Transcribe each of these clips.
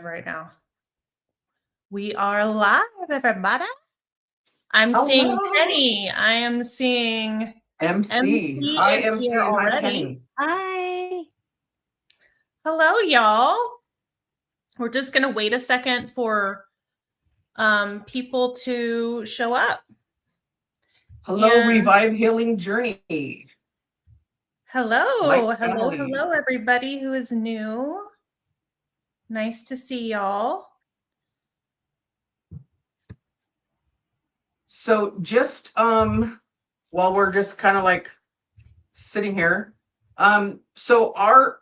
live right now. We are live, everybody. I'm seeing Hello. Penny. I am seeing MC. MC Hi, is here MC, and hi, already. Penny. Hi. Hello, y'all. We're just going to wait a second for people to show up. Hello, And Revive Healing Journey. hello, Light family. hello, everybody who is new. Nice to see y'all. So just while we're just kind of like sitting here, so our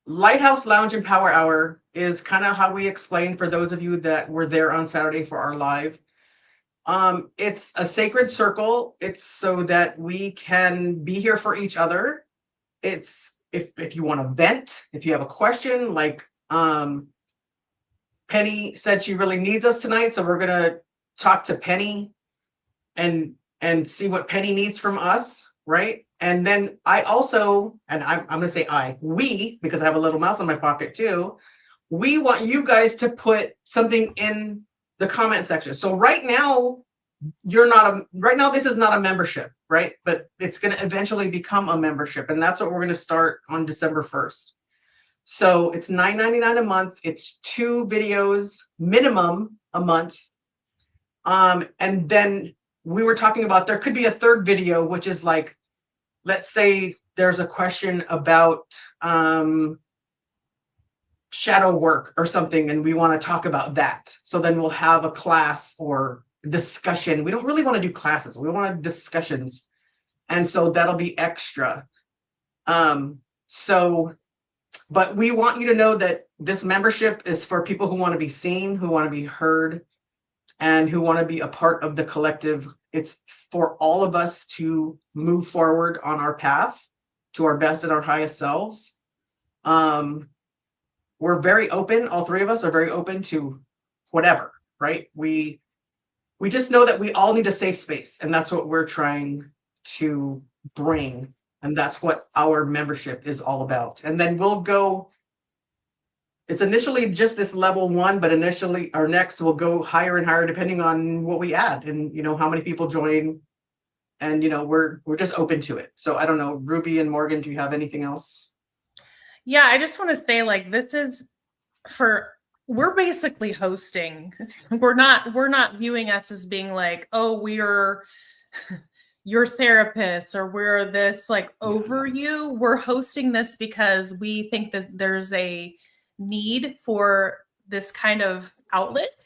Lighthouse Lounge Empower Hour is kind of how we explained for those of you that were there on Saturday for our live. It's a sacred circle. It's so that we can be here for each other. It's if you want to vent, if you have a question, like Penny said she really needs us tonight, so we're gonna talk to Penny and see what Penny needs from us, right? And then I also, and I'm gonna say we, because I have a little mouse in my pocket too, we want you guys to put something in the comment section. So right now, this is not a membership, right? But it's going to eventually become a membership, and that's what we're going to start on December 1st. So it's $9.99 a month. It's 2 videos minimum a month. And then we were talking about there could be a third video, which is like, let's say there's a question about shadow work or something, and we want to talk about that. So then we'll have a class or discussion. We don't really want to do classes. We want discussions. And so that'll be extra. But we want you to know that this membership is for people who want to be seen, who want to be heard, and who want to be a part of the collective. It's for all of us to move forward on our path to our best and our highest selves. We're very open. All 3 of us are very open to whatever, right? We just know that we all need a safe space, and that's what we're trying to bring, and that's what our membership is all about. And then we'll go, it's initially just this level 1, but initially our next will go higher and higher depending on what we add and how many people join, and we're just open to it. So I don't know, Ruby and Morgan, do you have anything else? Yeah, I just want to say, like, this is we're basically hosting. We're not viewing us as being like, oh, we're your therapist or we're this like over you. We're hosting this because we think that there's a need for this kind of outlet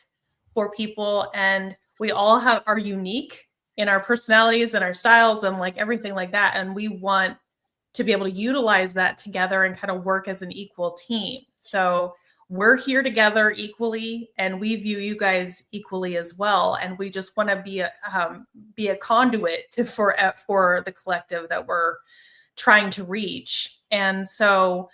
for people, and we all are unique in our personalities and our styles and like everything like that, and we want to be able to utilize that together and kind of work as an equal team. So we're here together equally, and we view you guys equally as well. And we just want to be a conduit for the collective that we're trying to reach. And so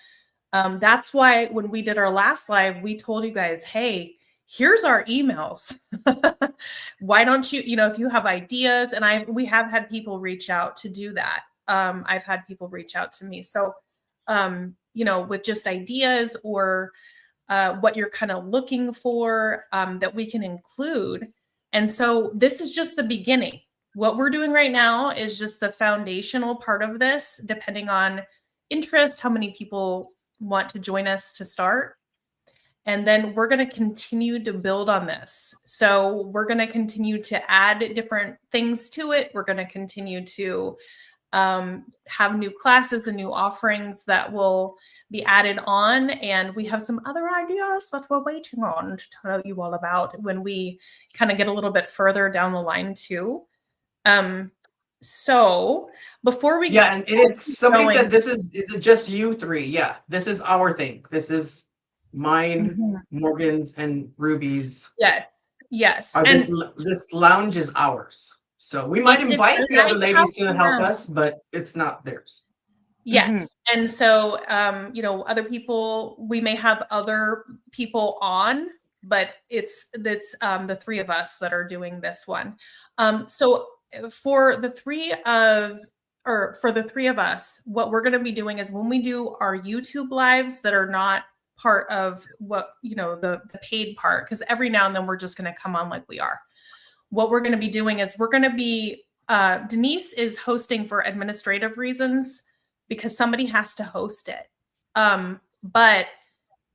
that's why when we did our last live, we told you guys, hey, here's our emails. Why don't you, if you have ideas, and we have had people reach out to do that. I've had people reach out to me. So, with just ideas or what you're kind of looking for that we can include. And so this is just the beginning. What we're doing right now is just the foundational part of this, depending on interest, how many people want to join us to start. And then we're going to continue to build on this. So we're going to continue to add different things to it. We're going to continue to have new classes and new offerings that will be added on. And we have some other ideas that we're waiting on to tell you all about when we kind of get a little bit further down the line too. So before we and it's somebody going, said, is it just you 3? Yeah, this is our thing. This is mine, Morgan's, and Ruby's. Yes. And this lounge is ours. So we might invite the other ladies to help us, but it's not theirs. Yes. And so, other people, we may have other people on, but it's the 3 of us that are doing this one. So for the 3 of us, what we're going to be doing is when we do our YouTube lives that are not part of what, the paid part, because every now and then we're just going to come on like we are. What we're going to be doing is we're going to be, Denise is hosting for administrative reasons because somebody has to host it. But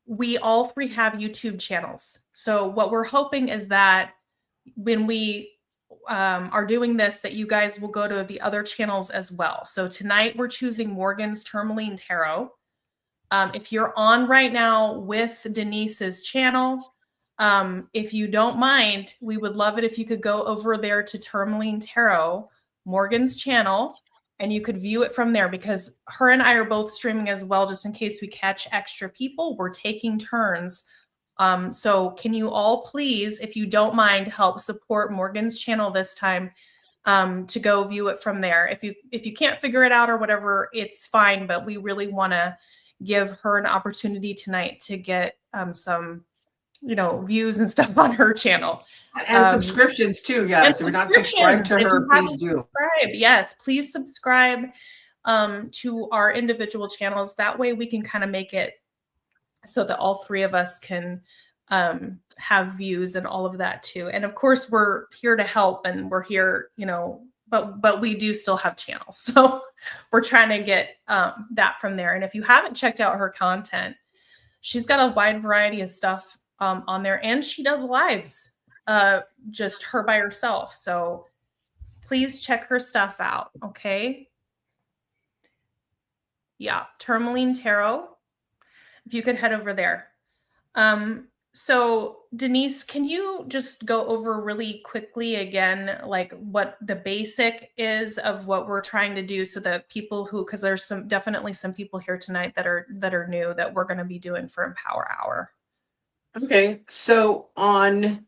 we all three have YouTube channels. So what we're hoping is that when we are doing this, that you guys will go to the other channels as well. So tonight we're choosing Morgan's Tourmaline Tarot. If you're on right now with Denise's channel, if you don't mind, we would love it if you could go over there to Tourmaline Tarot, Morgan's channel, and you could view it from there, because her and I are both streaming as well, just in case we catch extra people. We're taking turns. So can you all please, if you don't mind, help support Morgan's channel this time, to go view it from there. If you can't figure it out or whatever, it's fine, but we really want to give her an opportunity tonight to get some views and stuff on her channel. And subscriptions too. Yeah. So if you're not subscribed to her, please do. Yes, please subscribe to our individual channels. That way we can kind of make it so that all three of us can have views and all of that too. And of course, we're here to help, and we're here, but we do still have channels. So we're trying to get that from there. And if you haven't checked out her content, she's got a wide variety of stuff on there, and she does lives, just her by herself. So please check her stuff out. Okay. Yeah. Tourmaline Tarot. If you could head over there. So Denise, can you just go over really quickly again, like what the basic is of what we're trying to do, so that people because there's definitely some people here tonight that are new, that we're going to be doing for Empower Hour. Okay, so on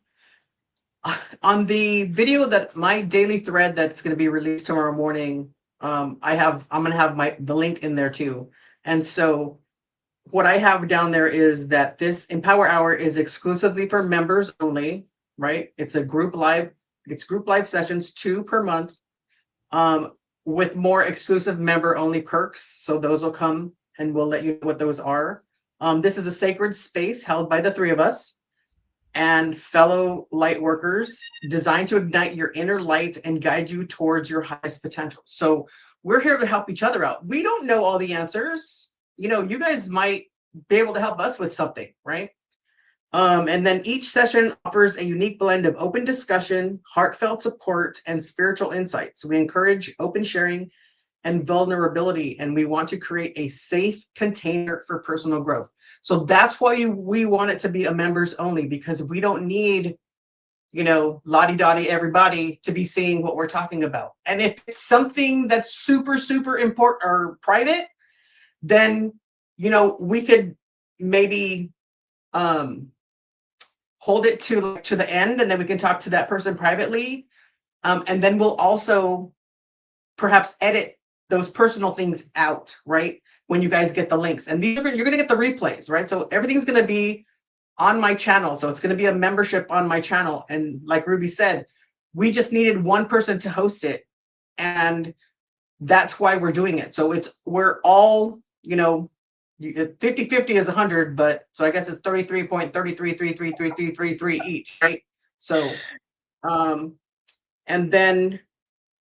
the video, that my daily thread that's going to be released tomorrow morning, I'm going to have the link in there too. And so what I have down there is that this Empower Hour is exclusively for members only, right? It's group live sessions, 2 per month, with more exclusive member only perks. So those will come, and we'll let you know what those are. This is a sacred space held by the 3 of us and fellow light workers, designed to ignite your inner light and guide you towards your highest potential. So we're here to help each other out. We don't know all the answers. You guys might be able to help us with something, right? And then each session offers a unique blend of open discussion, heartfelt support, and spiritual insights. We encourage open sharing and vulnerability, and we want to create a safe container for personal growth. So that's why we want it to be a members only, because we don't need, lottie-dottie everybody to be seeing what we're talking about. And if it's something that's super, super important or private, then, we could maybe hold it to the end, and then we can talk to that person privately. And then we'll also perhaps edit those personal things out, right? When you guys get the links, and you're going to get the replays, right? So everything's going to be on my channel. So it's going to be a membership on my channel. And like Ruby said, we just needed one person to host it, and that's why we're doing it. So we're all, 50-50 is 100, but so I guess it's 33.33333333 each, right? So, and then,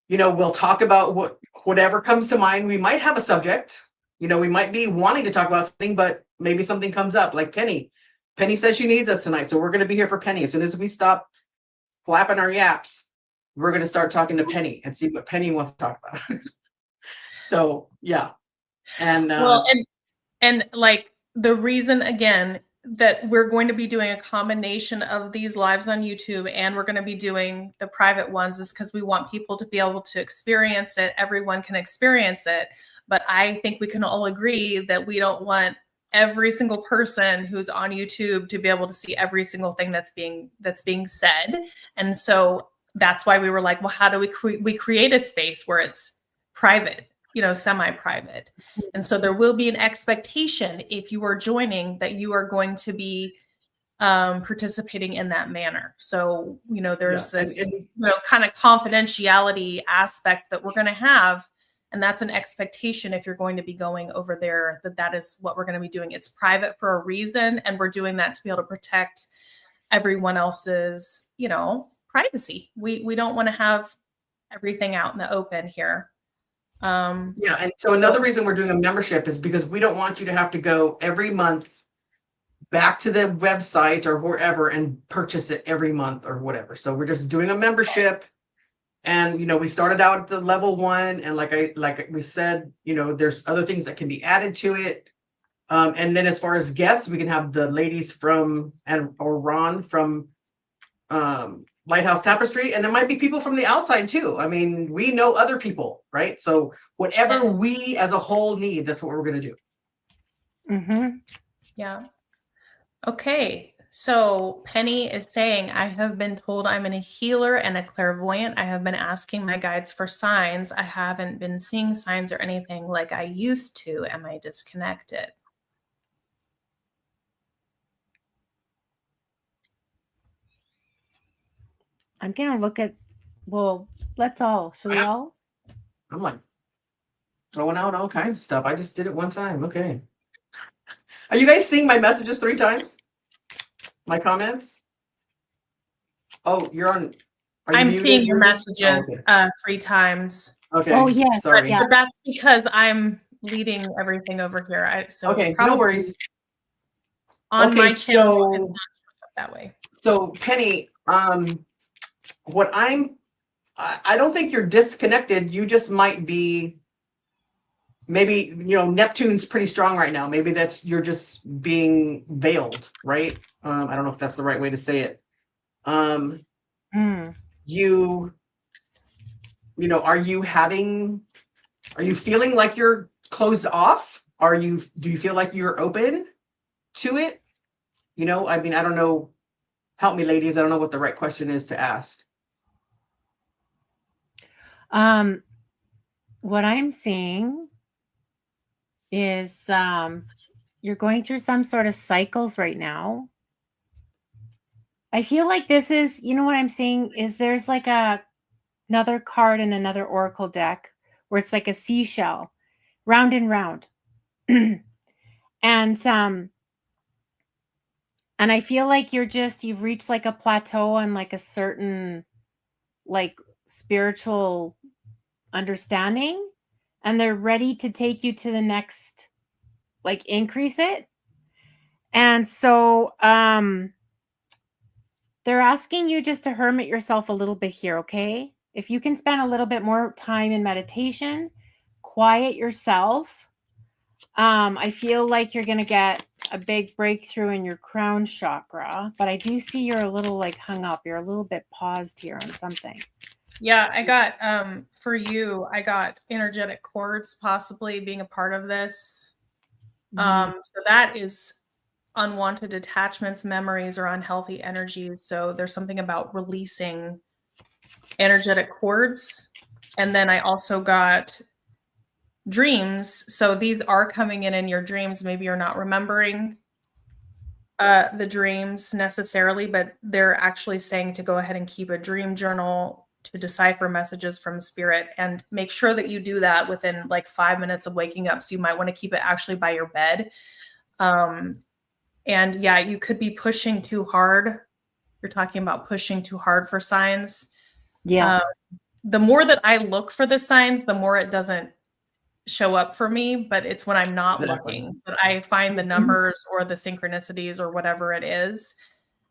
we'll talk about whatever comes to mind. We might have a subject, we might be wanting to talk about something, but maybe something comes up, like Penny. Penny says she needs us tonight, so we're going to be here for Penny. As soon as we stop flapping our yaps, we're going to start talking to Penny and see what Penny wants to talk about. So, yeah. And and like the reason again that we're going to be doing a combination of these lives on YouTube, and we're going to be doing the private ones, is because we want people to be able to experience it. Everyone can experience it, but I think we can all agree that we don't want every single person who's on YouTube to be able to see every single thing that's being said. And so that's why we were like, well, how do we create a space where it's private, semi-private. And so there will be an expectation, if you are joining, that you are going to be participating in that manner. So, there's this kind of confidentiality aspect that we're going to have And that's an expectation if you're going to be going over there, that is what we're going to be doing. It's private for a reason. And we're doing that to be able to protect everyone else's, privacy. We don't want to have everything out in the open here. Yeah. And so another reason we're doing a membership is because we don't want you to have to go every month back to the website or wherever and purchase it every month or whatever. So we're just doing a membership. And, we started out at the level 1. And like we said, there's other things that can be added to it. And then as far as guests, we can have the ladies or Ron from Lighthouse Tapestry. And there might be people from the outside too. I mean, we know other people, right? So whatever we as a whole need, that's what we're going to do. Mm-hmm. Yeah. Okay. So Penny is saying, I have been told I'm a healer and a clairvoyant. I have been asking my guides for signs. I haven't been seeing signs or anything like I used to. Am I disconnected? I'm going to look at, let's all, should we all? I'm like throwing out all kinds of stuff. I just did it one time. Okay. Are you guys seeing my messages 3 times? My comments? Oh, you're on. I'm seeing your messages 3 times. Okay. Oh, yeah. Sorry. Yeah. But that's because I'm leading everything over here. Okay, no worries. On Okay, my channel, so- it's not showing up that way. So Penny, what I don't think you're disconnected. You just might be, maybe, Neptune's pretty strong right now. Maybe you're just being veiled, right? I don't know if that's the right way to say it. Are you feeling like you're closed off? Do you feel like you're open to it? I mean, I don't know. Help me, ladies. I don't know what the right question is to ask. What I'm seeing is you're going through some sort of cycles right now. I feel like this is, what I'm seeing is there's like another card in another oracle deck where it's like a seashell, round and round. And I feel like you've reached like a plateau on like a certain like spiritual understanding, and they're ready to take you to the next, like increase it. And so they're asking you just to hermit yourself a little bit here, okay? If you can spend a little bit more time in meditation, quiet yourself. I feel like you're going to get a big breakthrough in your crown chakra, but I do see you're a little like hung up. You're a little bit paused here on something. Yeah, I got, for you, I got energetic cords possibly being a part of this. So that is unwanted attachments, memories, or unhealthy energies. So there's something about releasing energetic cords. And then I also got dreams. So these are coming in your dreams. Maybe you're not remembering the dreams necessarily, but they're actually saying to go ahead and keep a dream journal to decipher messages from spirit, and make sure that you do that within like 5 minutes of waking up. So you might want to keep it actually by your bed. And yeah, you could be pushing too hard. You're talking about pushing too hard for signs. Yeah. The more that I look for the signs, the more it doesn't show up for me, but it's when I'm not looking that I find the numbers or the synchronicities or whatever it is.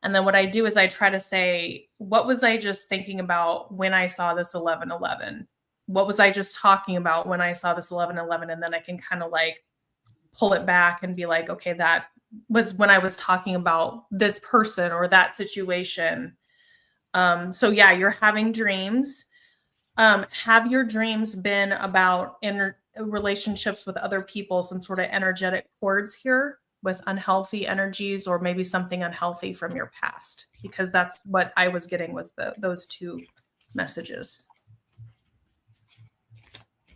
And then what I do is I try to say, what was I just thinking about when I saw this 1111? What was I just talking about when I saw this 1111? And then I can kind of like pull it back and be like, okay, that was when I was talking about this person or that situation. So yeah, you're having dreams. Have your dreams been about relationships with other people, some sort of energetic cords here with unhealthy energies, or maybe something unhealthy from your past? Because that's what I was getting was those 2 messages.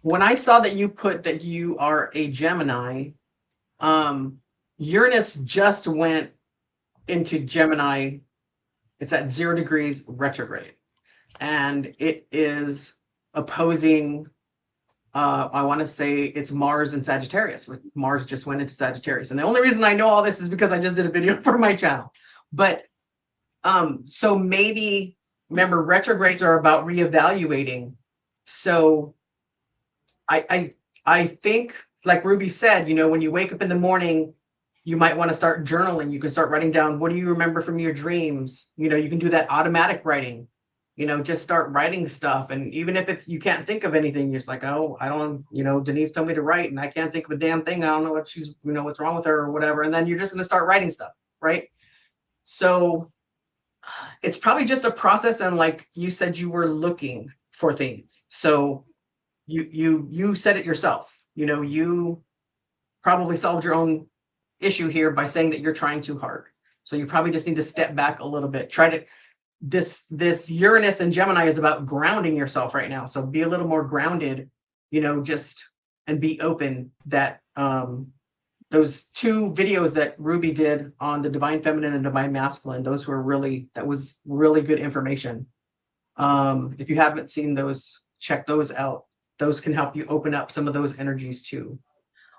When I saw that you put that you are a Gemini, Uranus just went into Gemini. It's at 0 degrees retrograde, and it is opposing I want to say it's Mars and Sagittarius. Mars just went into Sagittarius. And the only reason I know all this is because I just did a video for my channel. But so maybe, remember, retrogrades are about reevaluating. So I think, like Ruby said, you know, when you wake up in the morning, you might want to start journaling. You can start writing down, what do you remember from your dreams? You know, you can do that automatic writing. You know, just start writing stuff. And even if it's, you can't think of anything, you're just like, oh, I don't, you know, Denise told me to write and I can't think of a damn thing. I don't know what she's, you know, what's wrong with her or whatever. And then you're just going to start writing stuff. Right. So it's probably just a process. And like you said, you were looking for things. So you said it yourself. You know, you probably solved your own issue here by saying that you're trying too hard. So you probably just need to step back a little bit. Try to, this Uranus and Gemini is about grounding yourself right now. So be a little more grounded, you know, just, and be open that those 2 videos that Ruby did on the divine feminine and divine masculine, those were really, that was really good information. If you haven't seen those, check those out. Those can help you open up some of those energies too.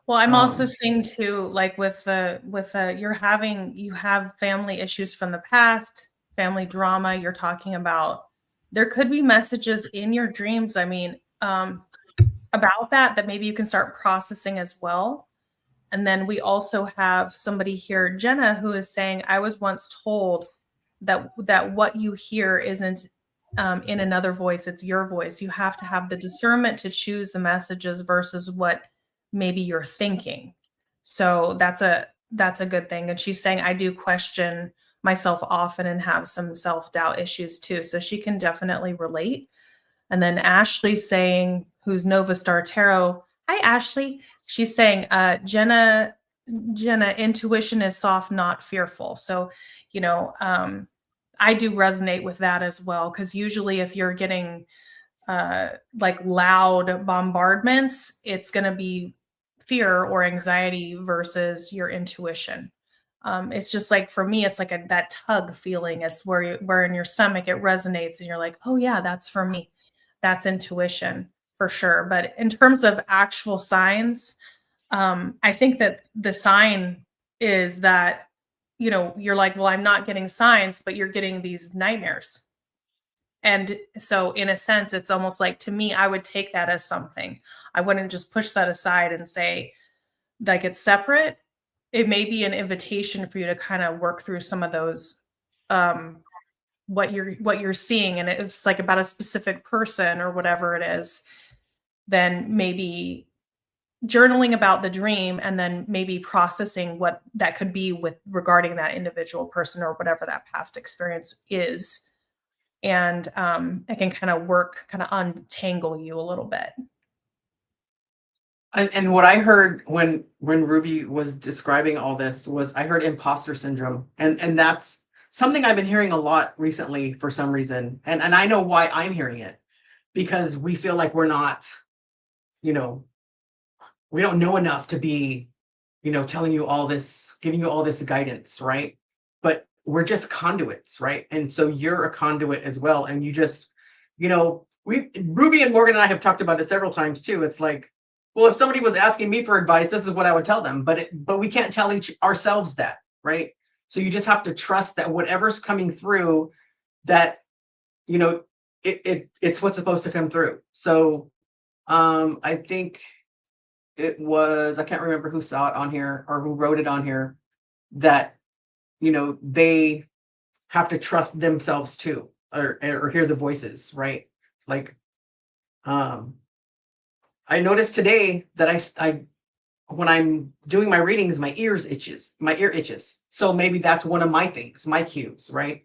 Well, I'm also seeing too, like with you have family issues from the past, family drama. You're talking about, there could be messages in your dreams. I mean, about that maybe you can start processing as well. And then we also have somebody here, Jenna, who is saying, I was once told that what you hear isn't in another voice, it's your voice. You have to have the discernment to choose the messages versus what maybe you're thinking. So that's a good thing. And she's saying, I do question myself often and have some self-doubt issues too. So she can definitely relate. And then Ashley's saying, who's Nova Star Tarot. Hi, Ashley. She's saying, Jenna, intuition is soft, not fearful. So, you know, I do resonate with that as well. Because usually if you're getting like loud bombardments, it's going to be fear or anxiety versus your intuition. It's just like, for me, it's like that tug feeling. It's where in your stomach it resonates and you're like, oh yeah, that's for me. That's intuition for sure. But in terms of actual signs, I think that the sign is that, you know, you're like, well, I'm not getting signs, but you're getting these nightmares. And so in a sense, it's almost like, to me, I would take that as something. I wouldn't just push that aside and say, like, it's separate. It may be an invitation for you to kind of work through some of those, what you're seeing. And it's like about a specific person or whatever it is, then maybe journaling about the dream and then maybe processing what that could be with regarding that individual person or whatever that past experience is. And it can kind of untangle you a little bit. And what I heard when Ruby was describing all this was, I heard imposter syndrome. And that's something I've been hearing a lot recently for some reason. And I know why I'm hearing it, because we feel like we're not, you know, we don't know enough to be, you know, telling you all this, giving you all this guidance, right? But we're just conduits, right? And so you're a conduit as well. And you just, you know, Ruby and Morgan and I have talked about it several times too. It's like, well, if somebody was asking me for advice, this is what I would tell them. But we can't tell ourselves that, right? So you just have to trust that whatever's coming through, that, you know, it's what's supposed to come through. So I think it was, I can't remember who saw it on here or who wrote it on here, that, you know, they have to trust themselves too, or hear the voices, right? Like, I noticed today that I when I'm doing my readings, my ear itches. So maybe that's one of my things, my cues, right?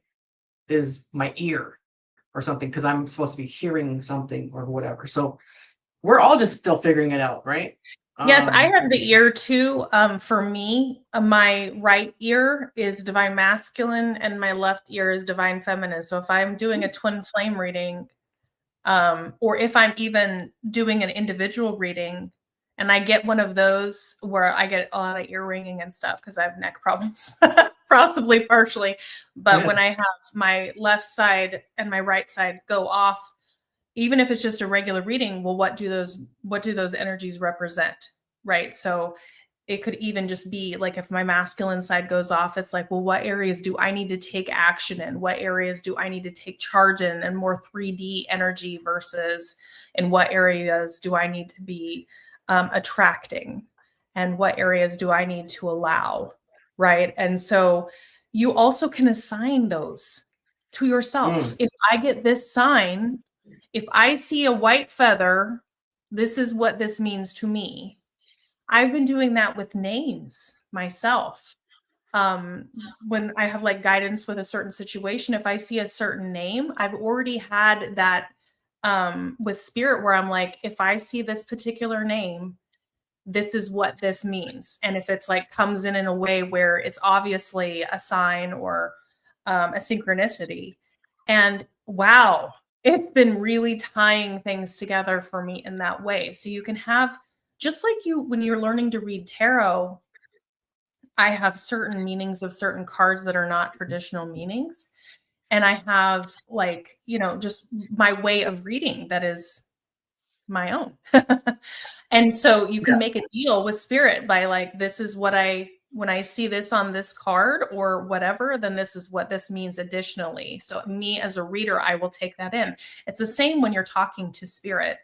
Is my ear or something, because I'm supposed to be hearing something or whatever. So we're all just still figuring it out, right? Yes, I have the ear too. For me, my right ear is divine masculine and my left ear is divine feminine. So if I'm doing a twin flame reading, or if I'm even doing an individual reading and I get one of those where I get a lot of ear ringing and stuff because I have neck problems, possibly partially. But when I have my left side and my right side go off, even if it's just a regular reading, well, what do those energies represent? Right. So it could even just be like if my masculine side goes off, it's like, well, what areas do I need to take action in? What areas do I need to take charge in and more 3D energy versus in what areas do I need to be attracting? And what areas do I need to allow? Right. And so you also can assign those to yourself. Mm. If I get this sign, if I see a white feather, this is what this means to me. I've been doing that with names myself. When I have like guidance with a certain situation, if I see a certain name, I've already had that with spirit where I'm like, if I see this particular name, this is what this means. And if it's like comes in a way where it's obviously a sign or a synchronicity, and wow, it's been really tying things together for me in that way. So you can have, just like you, when you're learning to read tarot, I have certain meanings of certain cards that are not traditional meanings. And I have like, just my way of reading that is my own. And so you can make a deal with spirit by like, this is what when I see this on this card or whatever, then this is what this means additionally. So me as a reader, I will take that in. It's the same when you're talking to spirit.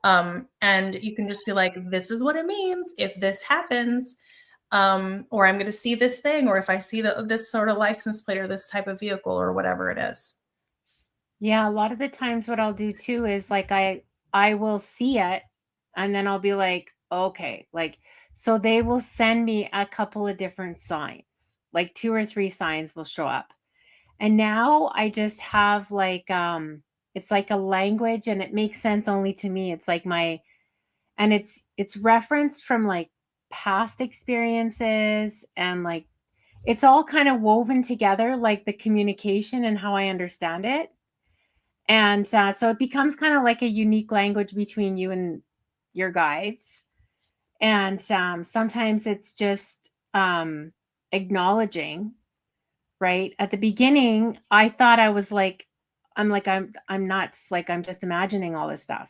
And you can just be like, this is what it means if this happens. Or I'm going to see this thing, or if I see this sort of license plate or this type of vehicle or whatever it is. Yeah, a lot of the times what I'll do too is like I will see it and then I'll be like, okay, like so they will send me a couple of different signs. Like 2 or 3 signs will show up. And now I just have like it's like a language and it makes sense only to me. It's like and it's referenced from like past experiences and like it's all kind of woven together, like the communication and how I understand it. And so it becomes kind of like a unique language between you and your guides. And sometimes it's just acknowledging, right? At the beginning, I thought I was like, I'm nuts. Like I'm just imagining all this stuff.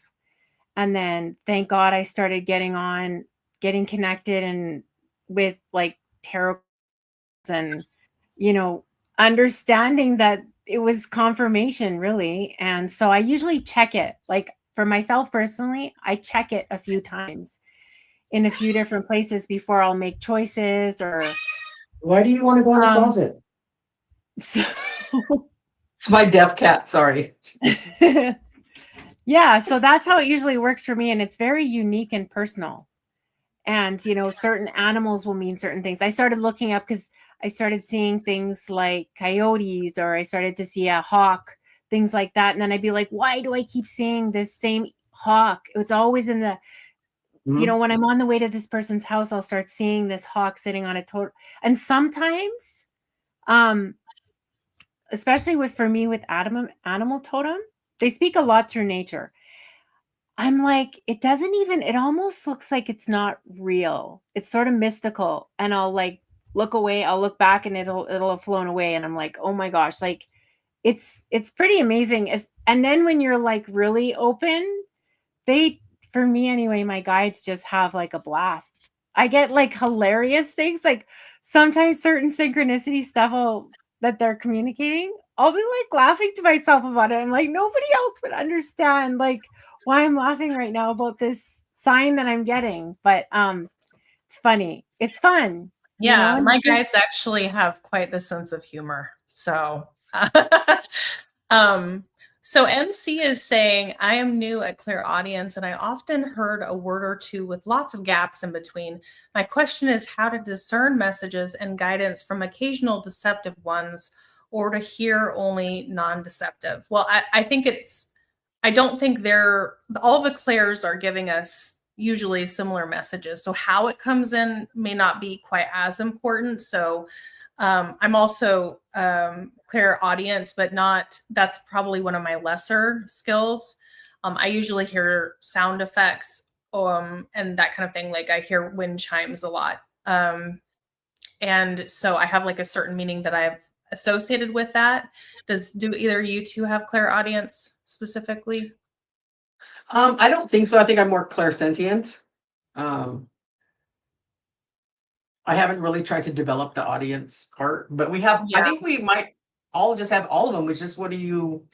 And then thank God I started getting connected and with like tarot and, you know, understanding that it was confirmation really. And so I usually check it. Like for myself personally, I check it a few times in a few different places before I'll make choices or Why do you want to go in the closet? so It's my deaf cat. Sorry. yeah, so that's how it usually works for me. And it's very unique and personal. And, you know, certain animals will mean certain things. I started looking up because I started seeing things like coyotes, or I started to see a hawk, things like that. And then I'd be like, why do I keep seeing this same hawk? It's always in the, you know, when I'm on the way to this person's house, I'll start seeing this hawk sitting on a totem. And sometimes, especially for me with animal totem, they speak a lot through nature. I'm like, it almost looks like it's not real. It's sort of mystical. And I'll like look away, I'll look back and it'll have flown away. And I'm like, oh my gosh, like it's pretty amazing. And then when you're like really open, for me anyway, my guides just have like a blast. I get like hilarious things. Like sometimes certain synchronicity stuff that they're communicating, I'll be like laughing to myself about it. I'm like, nobody else would understand like why I'm laughing right now about this sign that I'm getting. But it's funny. It's fun. Yeah, you know? my guides actually have quite the sense of humor. So so MC is saying, I am new at clairaudience and I often heard a word or two with lots of gaps in between. My question is how to discern messages and guidance from occasional deceptive ones or to hear only non-deceptive. Well, I think I don't think all the clairs are giving us usually similar messages. So how it comes in may not be quite as important. So I'm also clairaudient, but that's probably one of my lesser skills. I usually hear sound effects and that kind of thing. Like I hear wind chimes a lot. And so I have like a certain meaning that I've associated with that. Do either of you two have clairaudience specifically? I don't think so. I think I'm more clairsentient. Um, I haven't really tried to develop the audience part, but we have, I Yeah. think we might all just have all of them, which is what do you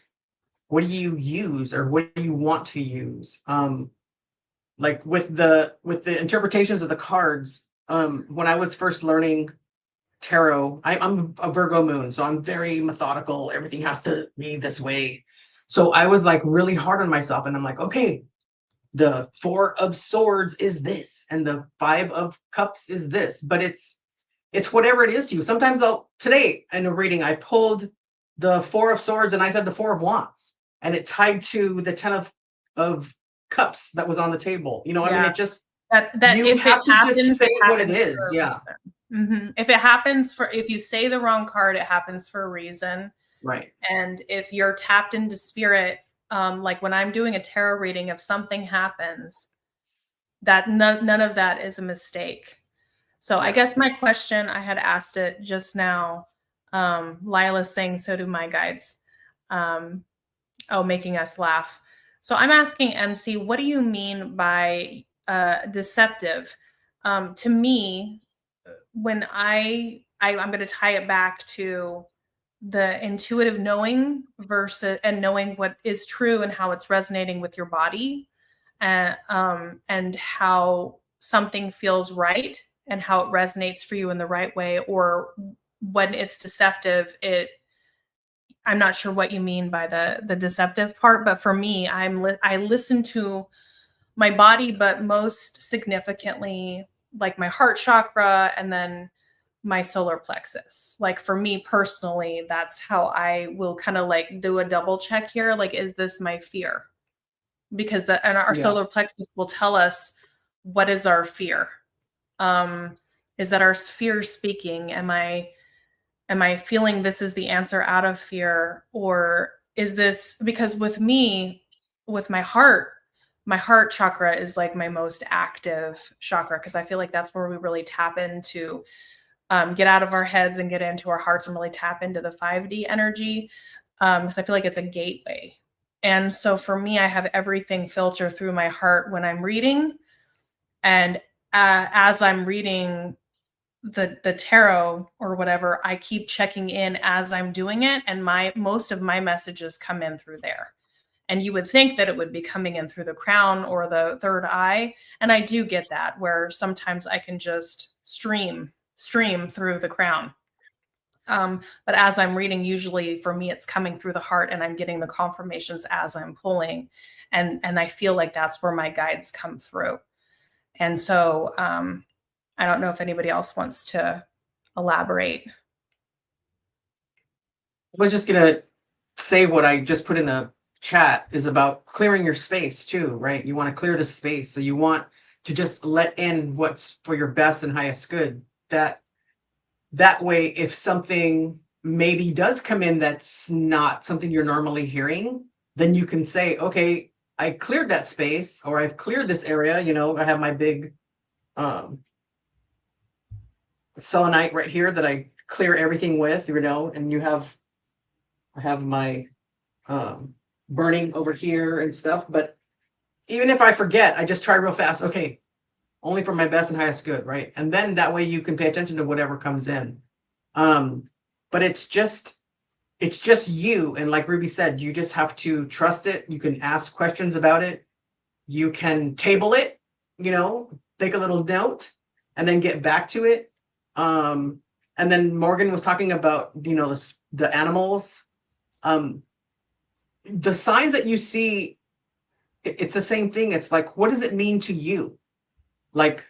use or what do you want to use? Like with the interpretations of the cards, when I was first learning tarot, I'm a Virgo moon, so I'm very methodical. Everything has to be this way. So I was like really hard on myself, and I'm like, okay, the 4 of swords is this, and the 5 of cups is this, but it's whatever it is to you. Sometimes today in a reading, I pulled the 4 of swords and I said the 4 of wands, and it tied to the 10 of cups that was on the table. I mean, Yeah. it just, That you if it have to just happens, say it what it happens is. for a Yeah. reason. If it happens if you say the wrong card, it happens for a reason. Right. And if you're tapped into spirit, like when I'm doing a tarot reading, if something happens, that none of that is a mistake. So I Yeah. guess my question, I had asked it just now. Lila's saying, so do my guides. Making us laugh. So I'm asking MC, what do you mean by deceptive? To me, when I'm going to tie it back to the intuitive knowing versus and knowing what is true and how it's resonating with your body, and how something feels right and how it resonates for you in the right way, or when it's deceptive, I'm not sure what you mean by the deceptive part, but for me, I listen to my body, but most significantly, like my heart chakra and then my solar plexus. Like for me personally, that's how I will kind of like do a double check here. Like, is this my fear? Because our Yeah. solar plexus will tell us what is our fear. Is that our fear speaking? Am I feeling this is the answer out of fear, or is this because with me, with my heart chakra is like my most active chakra, because I feel like that's where we really tap into, get out of our heads and get into our hearts and really tap into the 5D energy, because I feel like it's a gateway. And so for me, I have everything filter through my heart when I'm reading, and as I'm reading the tarot or whatever, I keep checking in as I'm doing it, and most of my messages come in through there. And you would think that it would be coming in through the crown or the third eye, and I do get that, where sometimes I can just stream through the crown. But as I'm reading, usually for me, it's coming through the heart, and I'm getting the confirmations as I'm pulling, and I feel like that's where my guides come through. And so I don't know if anybody else wants to elaborate. I was just gonna say what I just put in the chat is about clearing your space too, right? You want to clear the space. So you want to just let in what's for your best and highest good. That way, if something maybe does come in that's not something you're normally hearing, then you can say, okay, I cleared that space, or I've cleared this area. I have my big selenite right here that I clear everything with, and I have my burning over here and stuff. But even if I forget, I just try real fast. Okay, only for my best and highest good, right? And then that way you can pay attention to whatever comes in. But it's just you. And like Ruby said, you just have to trust it. You can ask questions about it. You can table it, take a little note and then get back to it. And then Morgan was talking about, the animals. The signs that you see, it's the same thing. It's like, what does it mean to you? Like,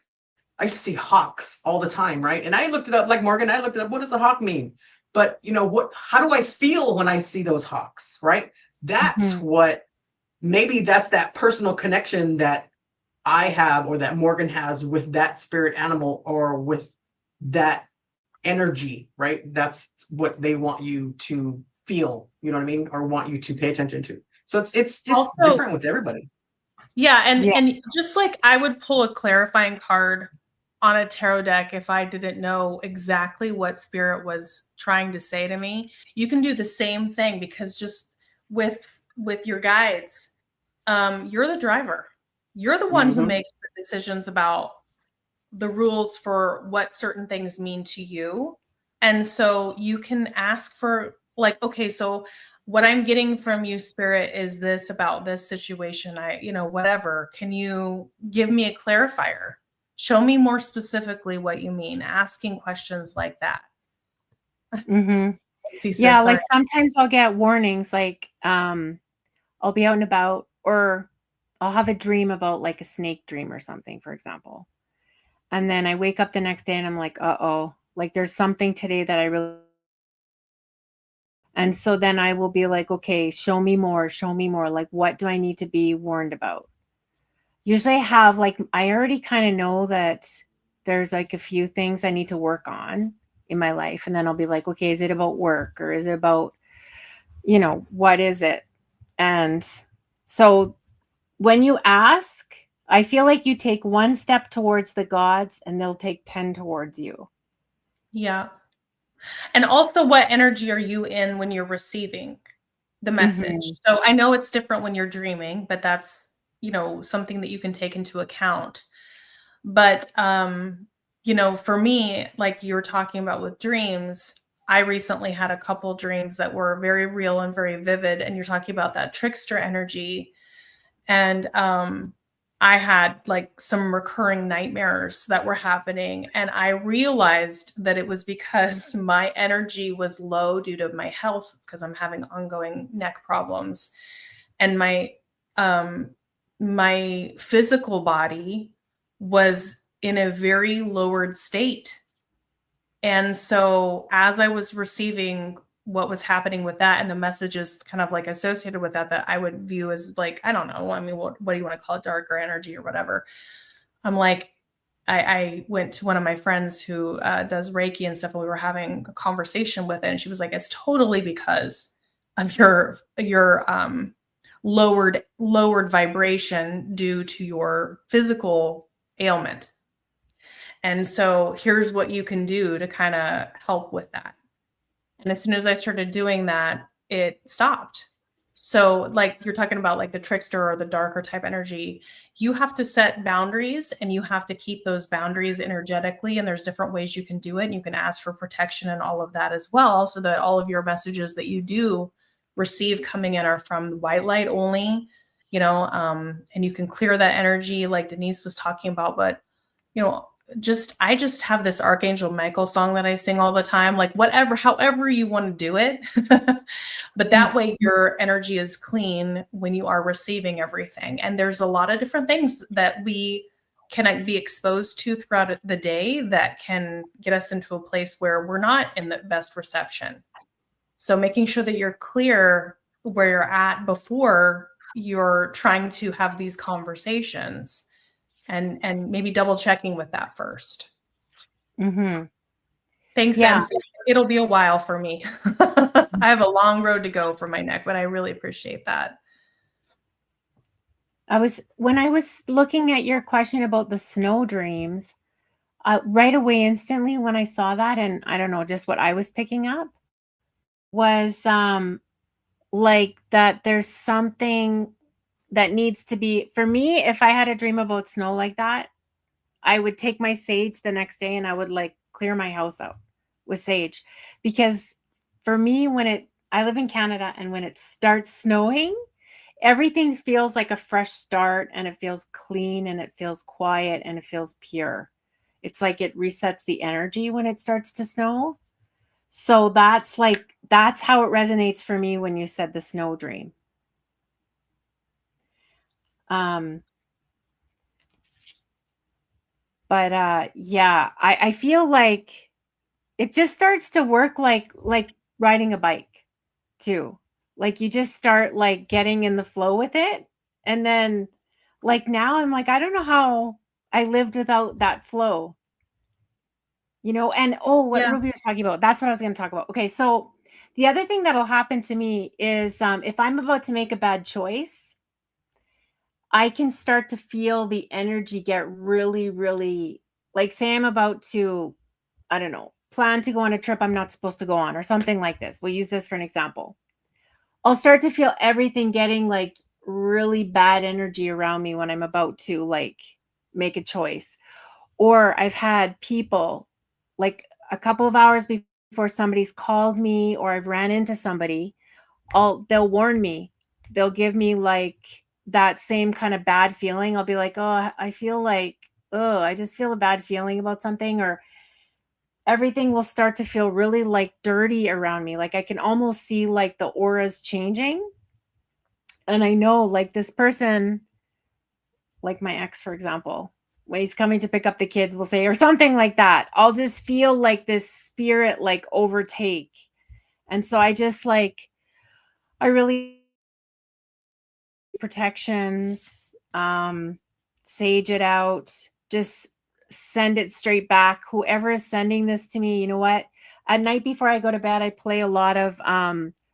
I used to see hawks all the time, right? And I looked it up, like Morgan, I looked it up, what does a hawk mean? But how do I feel when I see those hawks, right? That's maybe that's that personal connection that I have, or that Morgan has, with that spirit animal, or with that energy, right? That's what they want you to feel, you know what I mean? Or want you to pay attention to. So it's just Also, different with everybody. Yeah, and just like I would pull a clarifying card on a tarot deck if I didn't know exactly what spirit was trying to say to me. You can do the same thing, because just with your guides, you're the driver. You're the one who Mhm. makes the decisions about the rules for what certain things mean to you. And so you can ask for, like, okay, so what I'm getting from you, Spirit, is this about this situation. Whatever. Can you give me a clarifier? Show me more specifically what you mean. Asking questions like that. Mm-hmm. He Yeah, says, like sorry. sometimes I'll get warnings, like I'll be out and about, or I'll have a dream about like a snake dream or something, for example. And then I wake up the next day and I'm like, uh-oh, like there's something today that I really. And so then I will be like, okay, show me more, show me more. Like, what do I need to be warned about? Usually I have, like, I already kind of know that there's like a few things I need to work on in my life. And then I'll be like, okay, is it about work, or is it about, what is it? And so when you ask, I feel like you take one step towards the gods and they'll take 10 towards you. Yeah. And also, what energy are you in when you're receiving the message? Mhm. So I know it's different when you're dreaming, but that's, something that you can take into account. But, for me, like you were talking about with dreams, I recently had a couple dreams that were very real and very vivid. And you're talking about that trickster energy. And I had like some recurring nightmares that were happening. And I realized that it was because my energy was low due to my health, because I'm having ongoing neck problems. And um, my physical body was in a very lowered state. And so as I was receiving what was happening with that and the messages kind of like associated with that I would view as like, I don't know, I mean, what do you want to call it, darker energy or whatever. I'm like, I went to one of my friends who does Reiki and stuff, and we were having a conversation with it, and she was like, it's totally because of your lowered vibration due to your physical ailment. And so here's what you can do to kind of help with that. And as soon as I started doing that, it stopped. So, like you're talking about, like the trickster or the darker type energy, you have to set boundaries and you have to keep those boundaries energetically. And there's different ways you can do it. And you can ask for protection and all of that as well, so that all of your messages that you do receive coming in are from the white light only, and you can clear that energy like Denise was talking about. But, you know, I just have this Archangel Michael song that I sing all the time, like whatever, however you want to do it. But that way your energy is clean when you are receiving everything. And there's a lot of different things that we can be exposed to throughout the day that can get us into a place where we're not in the best reception. So making sure that you're clear where you're at before you're trying to have these conversations, and maybe double checking with that first. Mm-hmm. Thanks, Yeah. MC. It'll be a while for me. I have a long road to go for my neck, but I really appreciate that. When I was looking at your question about the snow dreams, right away, instantly when I saw that, and I don't know, just what I was picking up was like that there's something that needs to be, for me, if I had a dream about snow like that, I would take my sage the next day and I would like clear my house out with sage. Because for me, I live in Canada, and when it starts snowing, everything feels like a fresh start, and it feels clean, and it feels quiet, and it feels pure. It's like it resets the energy when it starts to snow. So that's how it resonates for me when you said the snow dream. But yeah, I feel like it just starts to work like riding a bike too. Like you just start like getting in the flow with it. And then like now I'm like, I don't know how I lived without that flow. And what Yeah. Ruby was talking about, that's what I was going to talk about. Okay, so the other thing that'll happen to me is if I'm about to make a bad choice, I can start to feel the energy get really, really, like, say I'm about to, I don't know, plan to go on a trip I'm not supposed to go on, or something like this. We'll use this for an example. I'll start to feel everything getting like really bad energy around me when I'm about to like make a choice. Or I've had people like a couple of hours before somebody's called me or I've ran into somebody, they'll warn me. They'll give me like that same kind of bad feeling. I'll be like, oh, I feel like, oh, I just feel a bad feeling about something, or everything will start to feel really like dirty around me. Like I can almost see like the auras changing. And I know like this person, like my ex, for example, when he's coming to pick up the kids, we'll say, or something like that. I'll just feel like this spirit like overtake. And so I just like, I really protections, sage it out, just send it straight back. Whoever is sending this to me, you know what? At night before I go to bed, I play a lot of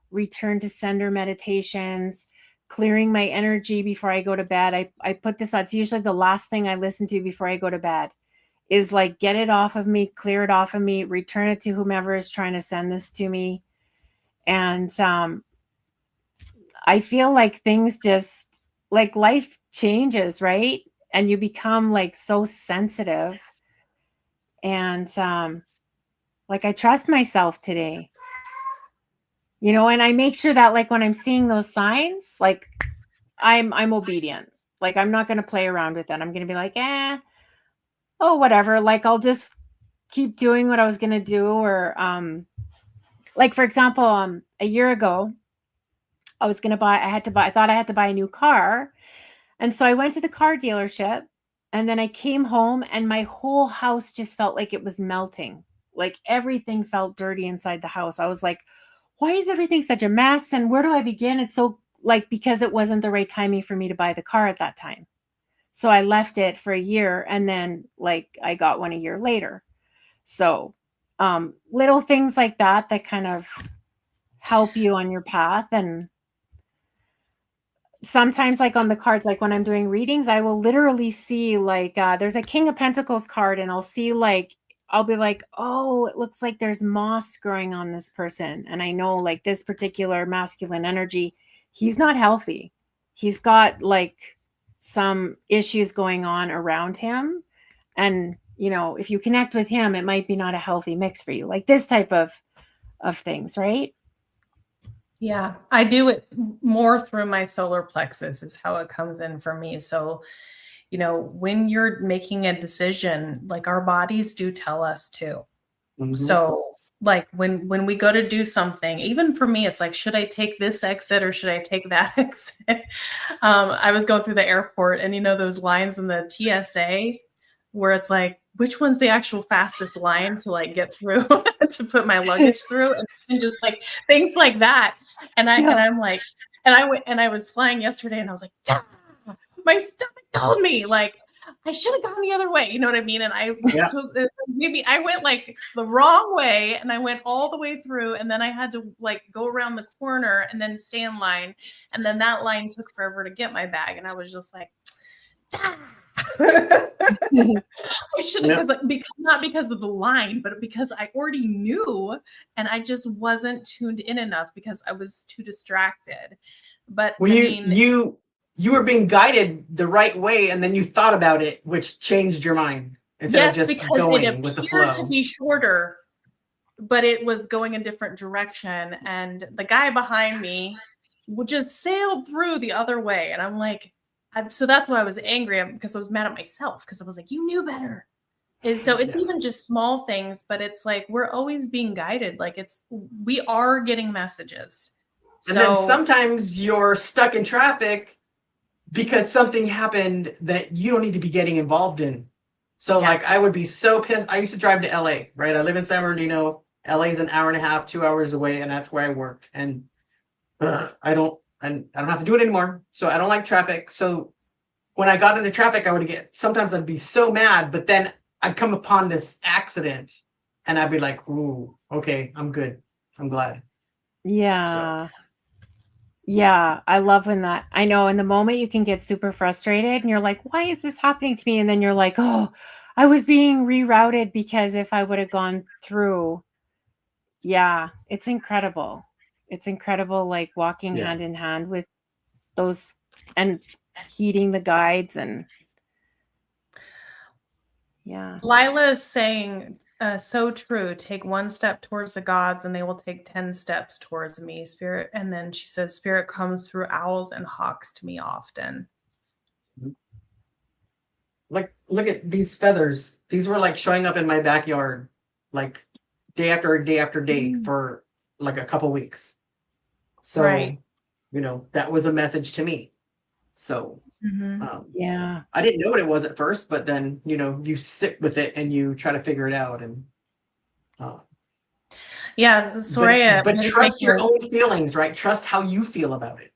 return to sender meditations, clearing my energy before I go to bed. I put this on. It's usually the last thing I listen to before I go to bed is like, get it off of me, clear it off of me, return it to whomever is trying to send this to me. And I feel like things just like life changes, right? And you become like so sensitive. And like I trust myself today. You know, and I make sure that like when I'm seeing those signs, like I'm obedient. Like I'm not going to play around with it. I'm going to be like, oh, whatever. Like I'll just keep doing what I was going to do. Or like, for example, a year ago, I thought I had to buy a new car. And so I went to the car dealership and then I came home and my whole house just felt like it was melting. Like everything felt dirty inside the house. I was like, why is everything such a mess? And where do I begin? It's so like, because it wasn't the right timing for me to buy the car at that time. So I left it for a year and then like I got one a year later. So little things like that kind of help you on your path. And sometimes like on the cards, like when I'm doing readings, I will literally see like there's a King of Pentacles card and I'll see like, I'll be like, oh, it looks like there's moss growing on this person. And I know like this particular masculine energy, he's not healthy. He's got like some issues going on around him. And, you know, if you connect with him, it might be not a healthy mix for you. Like this type of things, right? Yeah, I do it more through my solar plexus is how it comes in for me. So, you know, when you're making a decision, like our bodies do tell us to. Mhm. So like when we go to do something, even for me, it's like, should I take this exit or should I take that exit? I was going through the airport and you know, those lines in the TSA where it's like, which one's the actual fastest line to like get through to put my luggage through and just like things like that. And I'm like, and I went and I was flying yesterday and I was like, "Ah, my stomach told me like I should have gone the other way." You know what I mean? And I took maybe I went like the wrong way and I went all the way through and then I had to like go around the corner and then stay in line. And then that line took forever to get my bag. And I was just like, I should have, because not because of the line, but because I already knew and I just wasn't tuned in enough because I was too distracted. But well, you were being guided the right way and then you thought about it, which changed your mind instead of just going with the flow. It appeared to be shorter, but it was going a different direction. And the guy behind me would just sail through the other way. And I'm like, so that's why I was angry, because I was mad at myself because I was like, you knew better. And so it's even just small things, but it's like we're always being guided. Like we are getting messages. And then sometimes you're stuck in traffic because something happened that you don't need to be getting involved in. So like I would be so pissed. I used to drive to LA, right? I live in San Bernardino. LA is an hour and a half, 2 hours away, and that's where I worked. And I don't have to do it anymore. So I don't like traffic. So when I got into traffic, sometimes I'd be so mad, but then I'd come upon this accident and I'd be like, ooh, okay, I'm good. I'm glad. Yeah. So. Yeah. I love when I know in the moment you can get super frustrated and you're like, why is this happening to me? And then you're like, oh, I was being rerouted because if I would have gone through. Yeah. It's incredible. It's incredible. Like walking hand in hand with those and heeding the guides. And yeah. Lila is saying, so true. Take one step towards the gods and they will take 10 steps towards me, spirit. And then she says, spirit comes through owls and hawks to me often. Like, look at these feathers. These were like showing up in my backyard, like day after day after day for like a couple weeks. So, Right. you know, that was a message to me. So, Yeah. I didn't know what it was at first, but then, you know, you sit with it and you try to figure it out. And, yeah, Soraya. but trust your own feelings, right? Trust how you feel about it.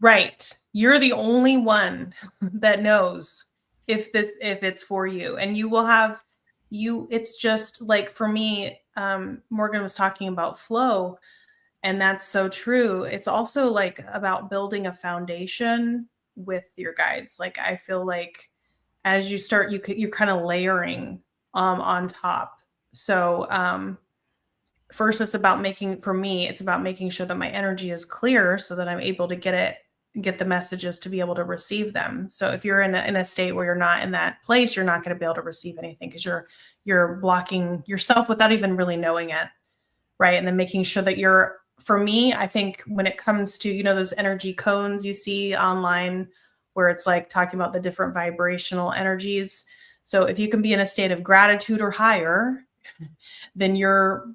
Right. You're the only one that knows if it's for you, and you will have it's just like, for me, Morgan was talking about flow, and that's so true. It's also like about building a foundation with your guides. Like, I feel like as you start, you're kind of layering on top. So first, it's about for me, it's about making sure that my energy is clear so that I'm able to get the messages to be able to receive them. So if you're in a state where you're not in that place, you're not going to be able to receive anything, because you're blocking yourself without even really knowing it. Right. And then making sure that for me, I think when it comes to, those energy cones you see online, where it's like talking about the different vibrational energies. So if you can be in a state of gratitude or higher, then you're,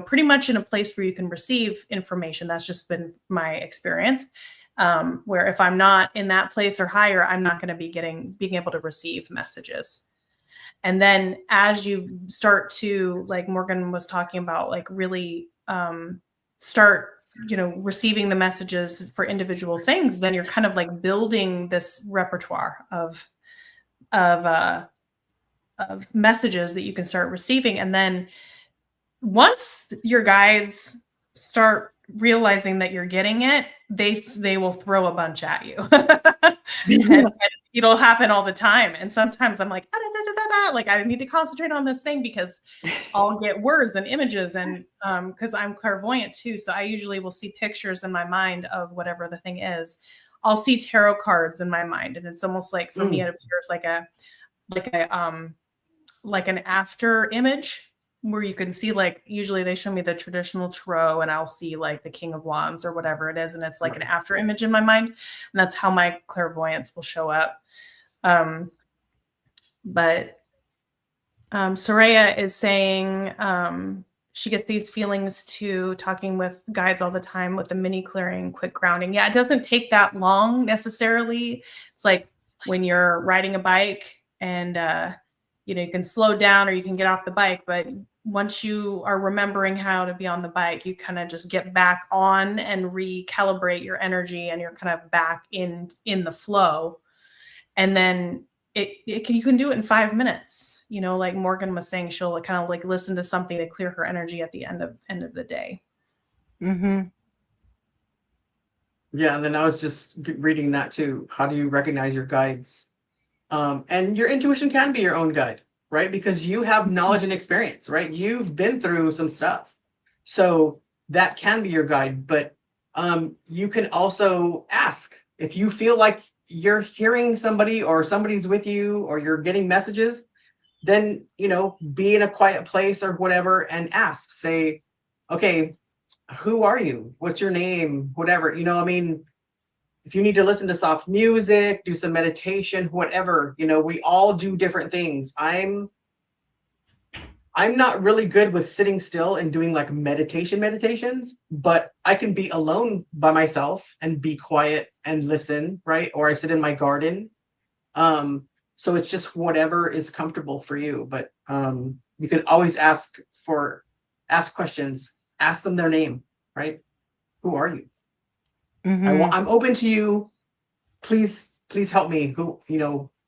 pretty much in a place where you can receive information. That's just been my experience. Where if I'm not in that place or higher, I'm not going to be being able to receive messages. And then as you start to, like Morgan was talking about, like really start, receiving the messages for individual things, then you're kind of like building this repertoire of messages that you can start receiving. And then once your guides start realizing that you're getting it, they will throw a bunch at you. and it'll happen all the time. And sometimes I'm like, like, I need to concentrate on this thing, because I'll get words and images, and because I'm clairvoyant too. So I usually will see pictures in my mind of whatever the thing is. I'll see tarot cards in my mind. And it's almost like, for me, it appears like an after image, where you can see, like, usually they show me the traditional tarot, and I'll see like the King of Wands or whatever it is. And it's like an after image in my mind. And that's how my clairvoyance will show up. But Soraya is saying she gets these feelings too, talking with guides all the time with the mini clearing, quick grounding. Yeah, it doesn't take that long necessarily. It's like when you're riding a bike and, you can slow down or you can get off the bike. But once you are remembering how to be on the bike, you kind of just get back on and recalibrate your energy, and you're kind of back in the flow. And then you can do it in 5 minutes. Like Morgan was saying, she'll kind of like listen to something to clear her energy at the end of the day. Mm-hmm. Yeah, and then I was just reading that too. How do you recognize your guides? And your intuition can be your own guide, right? Because you have knowledge and experience, right? You've been through some stuff. So that can be your guide. But you can also ask if you feel like you're hearing somebody, or somebody's with you, or you're getting messages. Then, be in a quiet place or whatever and ask. Say, okay, who are you? What's your name? Whatever. If you need to listen to soft music, do some meditation, whatever, we all do different things. I'm not really good with sitting still and doing like meditations, but I can be alone by myself and be quiet and listen, right? Or I sit in my garden. So it's just whatever is comfortable for you. But you can always ask questions, ask them their name, right? Who are you? Mm-hmm. I'm open to you. Please help me. Who,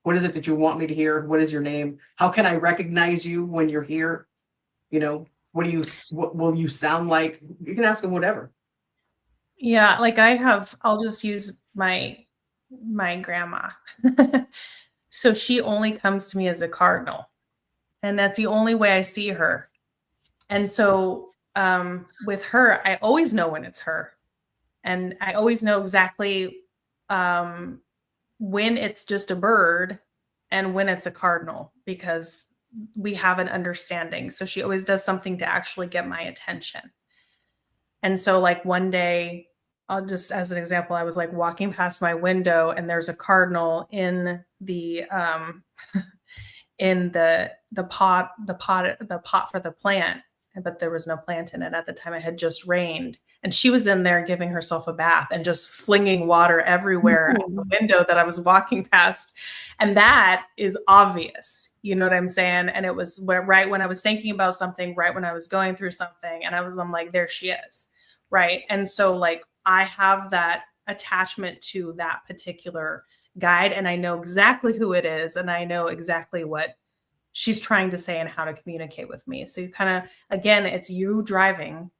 what is it that you want me to hear? What is your name? How can I recognize you when you're here? What will you sound like? You can ask them whatever. Yeah, like I'll just use my grandma. So she only comes to me as a cardinal, and that's the only way I see her. And so with her, I always know when it's her, and I always know exactly when it's just a bird and when it's a cardinal, because we have an understanding. So she always does something to actually get my attention. And so like one day, I'll just, as an example, I was like walking past my window and there's a cardinal in the in the pot for the plant, but there was no plant in it at the time. It had just rained, and she was in there giving herself a bath and just flinging water everywhere out the window that I was walking past. And that is obvious, you know what I'm saying? And it was right when I was thinking about something, right when I was going through something, and I'm like, there she is, right? And so like I have that attachment to that particular guide, and I know exactly who it is, and I know exactly what she's trying to say and how to communicate with me. So you kind of, again, it's you driving.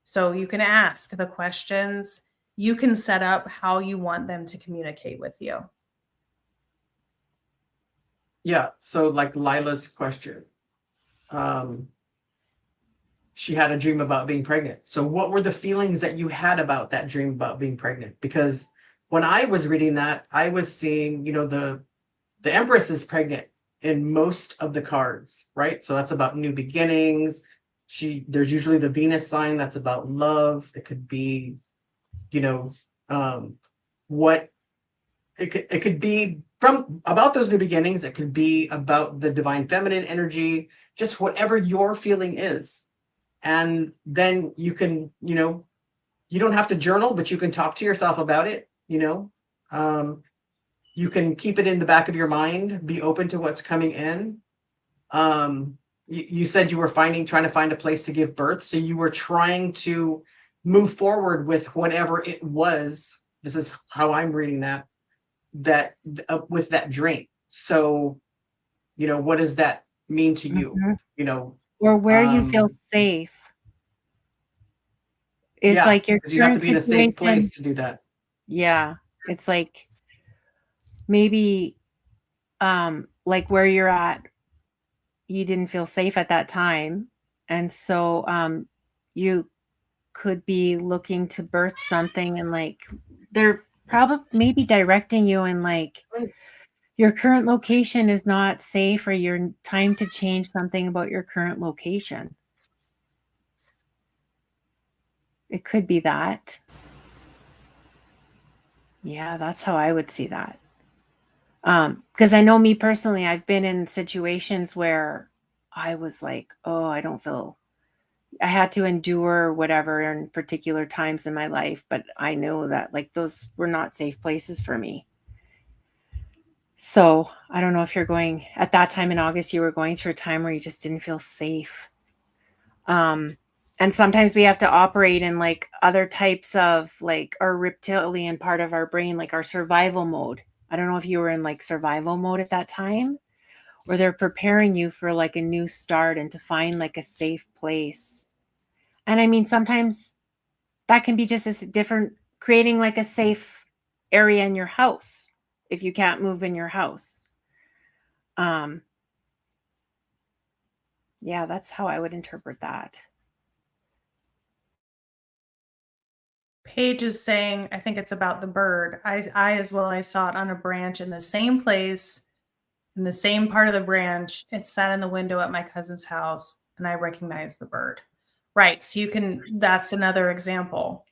So you can ask the questions, you can set up how you want them to communicate with you. Yeah. So like Lila's question, she had a dream about being pregnant. So what were the feelings that you had about that dream about being pregnant? Because when I was reading that, I was seeing, you know, the Empress is pregnant in most of the cards, right? So that's about new beginnings. There's usually the Venus sign that's about love. It could be, you know, what it could be from about those new beginnings. It could be about the divine feminine energy, just whatever your feeling is. And then you can, you know, you don't have to journal, but you can talk to yourself about it, you know. You can keep it in the back of your mind, be open to what's coming in. You said you were trying to find a place to give birth. So you were trying to move forward with whatever it was. This is how I'm reading that with that dream. So, you know, what does that mean to you? You know, or where you feel safe is like your because you have to current be in a safe place situation. to do that. Yeah, it's like maybe like where you're at, you didn't feel safe at that time, and so you could be looking to birth something, and like they're probably maybe directing you in like your current location is not safe, or your time to change something about your current location. It could be that. Yeah, that's how I would see that. Because I know me personally, I've been in situations where I was like, oh, I had to endure whatever in particular times in my life, but I know that like those were not safe places for me. So I don't know if you're going at that time in August, you were going through a time where you just didn't feel safe. And sometimes we have to operate in like other types of like our reptilian part of our brain, like our survival mode. I don't know if you were in like survival mode at that time, or they're preparing you for like a new start and to find like a safe place. And I mean, sometimes that can be just as different, creating like a safe area in your house if you can't move in your house. Yeah, that's how I would interpret that. Paige is saying, I think it's about the bird. I as well, I saw it on a branch in the same place, in the same part of the branch. It sat in the window at my cousin's house, and I recognized the bird. Right. So you can, that's another example.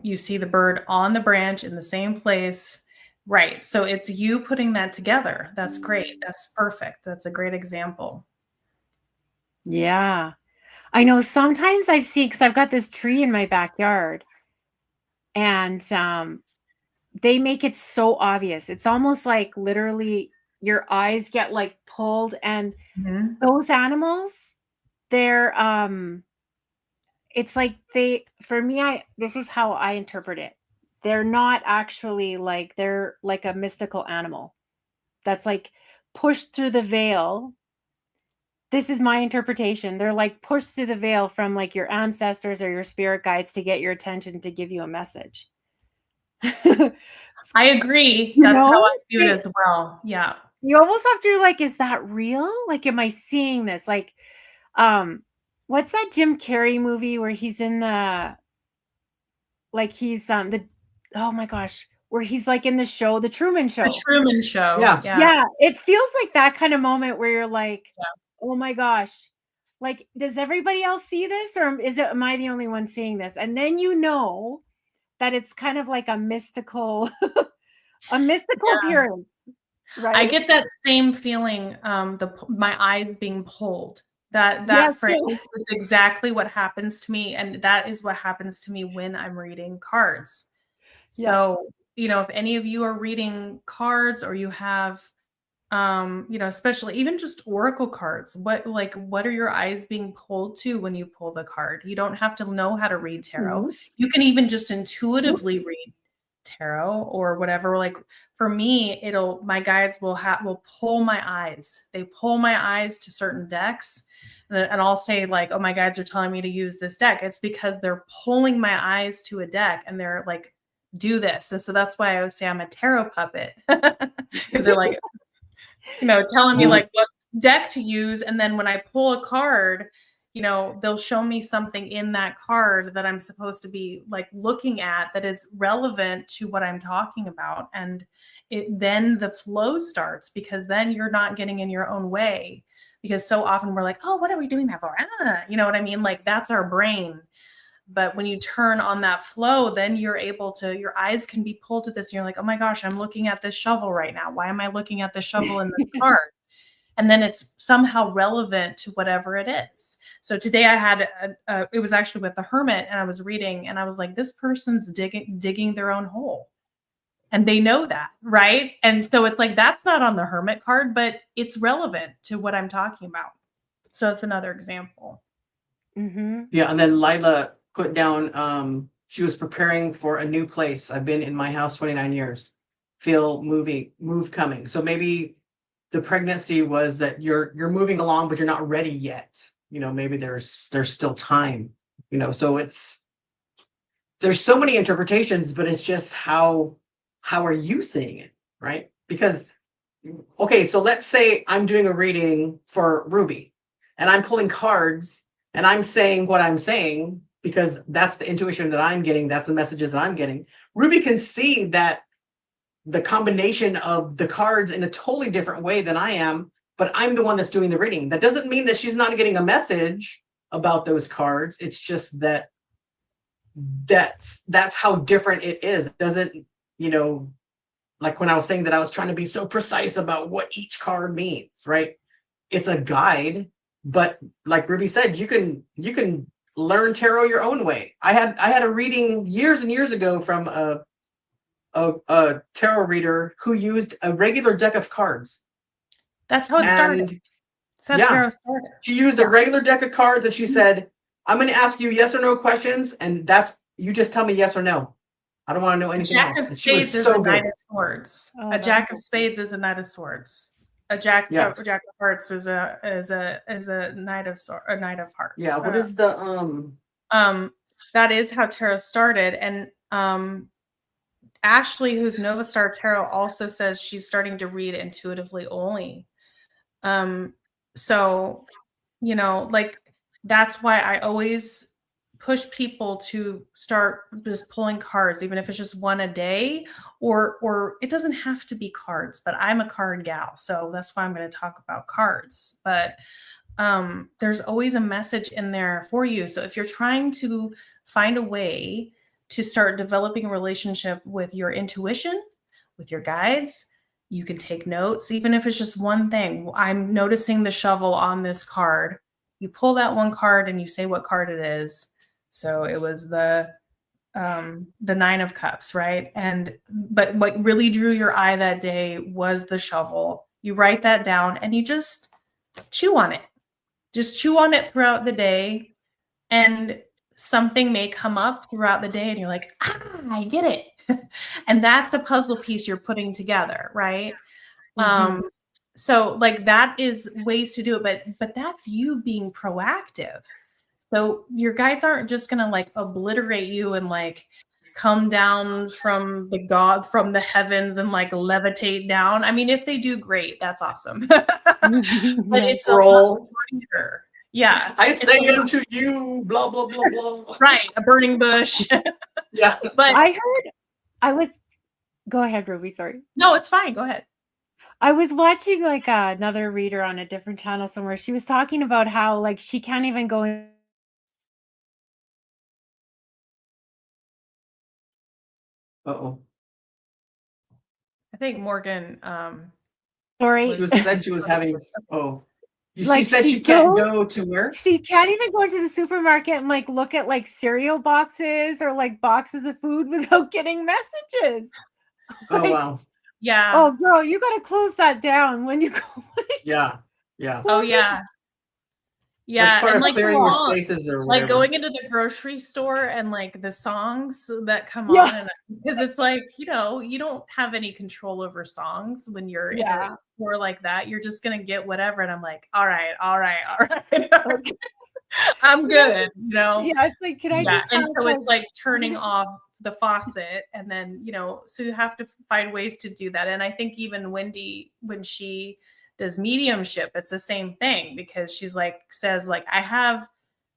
You see the bird on the branch in the same place. Right. So it's you putting that together. That's great. That's perfect. That's a great example. Yeah. I know sometimes I've seen, because I've got this tree in my backyard, and they make it so obvious. It's almost like literally your eyes get like pulled, and those animals, they're it's like for me, this is how I interpret it. They're not actually like, they're like a mystical animal that's like pushed through the veil. This is my interpretation. They're like pushed through the veil from like your ancestors or your spirit guides to get your attention, to give you a message. I agree. You That's know, how I do it as well. Yeah. you almost have to like, is that real? Like, am I seeing this? Like, what's that Jim Carrey movie where he's in the, like he's the, oh my gosh, where he's like in the show, the Truman Show. The Truman Show. Yeah. Yeah, it feels like that kind of moment where you're like, Yeah. oh my gosh, like, does everybody else see this, or am I the only one seeing this? And then you know that it's kind of like a mystical appearance, right? I get that same feeling, my eyes being pulled. That Yes, phrase too. is exactly what happens to me, and that is what happens to me when I'm reading cards. Yeah. So, if any of you are reading cards, or you have, especially even just oracle cards, what are your eyes being pulled to when you pull the card? You don't have to know how to read tarot. Mhm. You can even just intuitively read tarot or whatever. Like for me, my guides will pull my eyes. They pull my eyes to certain decks, and I'll say like, oh, my guides are telling me to use this deck. It's because they're pulling my eyes to a deck, and they're like, do this. And so that's why I always say I'm a tarot puppet, because they're like, telling me like what deck to use. And then when I pull a card, they'll show me something in that card that I'm supposed to be like looking at that is relevant to what I'm talking about. And then the flow starts, because then you're not getting in your own way, because so often we're like, oh, what are we doing that for? You know what I mean? Like that's our brain. But when you turn on that flow, then you're able to, your eyes can be pulled to this. And you're like, oh my gosh, I'm looking at this shovel right now. Why am I looking at the shovel in this card? And then it's somehow relevant to whatever it is. So today I had, it was actually with the hermit, and I was reading, and I was like, this person's digging their own hole. And they know that, right? And so it's like, that's not on the hermit card, but it's relevant to what I'm talking about. So it's another example. Mm-hmm. Yeah. And then Lila put down, she was preparing for a new place. I've been in my house 29 years. Feel move coming. So maybe the pregnancy was that you're moving along, but you're not ready yet. Maybe there's still time, so there's so many interpretations, but it's just how are you seeing it, right? Because, okay, so let's say I'm doing a reading for Ruby, and I'm pulling cards, and I'm saying what I'm saying, because that's the intuition that I'm getting. That's the messages that I'm getting. Ruby can see that the combination of the cards in a totally different way than I am, but I'm the one that's doing the reading. That doesn't mean that she's not getting a message about those cards. It's just that's how different it is. It doesn't, like when I was saying that I was trying to be so precise about what each card means, right? It's a guide, but like Ruby said, you can learn tarot your own way. I had a reading years and years ago from a tarot reader who used a regular deck of cards. That's how it started. That's how tarot started. She used a regular deck of cards, and she said, I'm going to ask you yes or no questions, and you just tell me yes or no. I don't want to know anything else. Jack of Spades is a Knight of Swords. A Jack of Spades is a Knight of Swords. A Jack of Hearts is a Knight of Hearts. Yeah. What is the that is how tarot started. And Ashley, who's Nova Star Tarot, also says she's starting to read intuitively only. So, like that's why I always push people to start just pulling cards, even if it's just one a day, or it doesn't have to be cards, but I'm a card gal. So that's why I'm going to talk about cards. But there's always a message in there for you. So if you're trying to find a way to start developing a relationship with your intuition, with your guides, you can take notes, even if it's just one thing. I'm noticing the shovel on this card. You pull that one card and you say what card it is. So it was the 9 of Cups, right? But what really drew your eye that day was the shovel. You write that down and you just chew on it. Just chew on it throughout the day, and something may come up throughout the day and you're like, I get it. And that's a puzzle piece you're putting together, right? Mm-hmm. So like that is ways to do it, but that's you being proactive. So your guides aren't just going to like obliterate you and like come down from the heavens and like levitate down. I mean, if they do, great. That's awesome. But it's a reminder. Yeah. I say unto you, blah, blah, blah, blah. Right. A burning bush. Yeah. But I was Go ahead, Ruby. Sorry. No, it's fine. Go ahead. I was watching like another reader on a different channel somewhere. She was talking about how like she can't even go in. Uh-oh. I think Morgan Sorry. She said she was having, oh. She Like, said she she can't goes- go to where? She can't even go into the supermarket and like look at like cereal boxes or like boxes of food without getting messages. Oh, Like, wow. Yeah. oh girl, you gotta close that down when you go. Yeah. Yeah. Oh Close it yeah. Yeah. That's part And of like clearing your songs, spaces or like whatever. going into the grocery store and like the songs that come Yeah. on, and because it's like, you don't have any control over songs when you're in Yeah. a store like that. You're just gonna get whatever. And I'm like, all right. Okay. I'm good, Yeah, it's like, can I Yeah. just And have so it's like like turning off the faucet, and then, so you have to find ways to do that. And I think even Wendy, when she does mediumship, it's the same thing, because she's like, says like, I have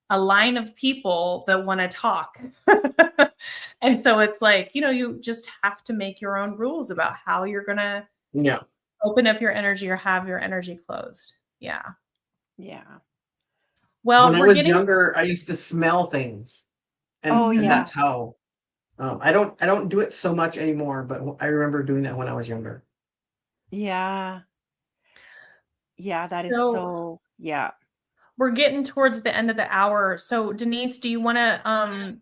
a line of people that want to talk. And so it's like, you just have to make your own rules about how you're going to Yeah. open up your energy or have your energy closed. Yeah. Yeah. Well, When I was younger, I used to smell things. And, Oh, and yeah. that's how I don't do it so much anymore, but I remember doing that when I was younger. Yeah. Yeah, that is So- so yeah. We're getting towards the end of the hour. So Denise, do you want to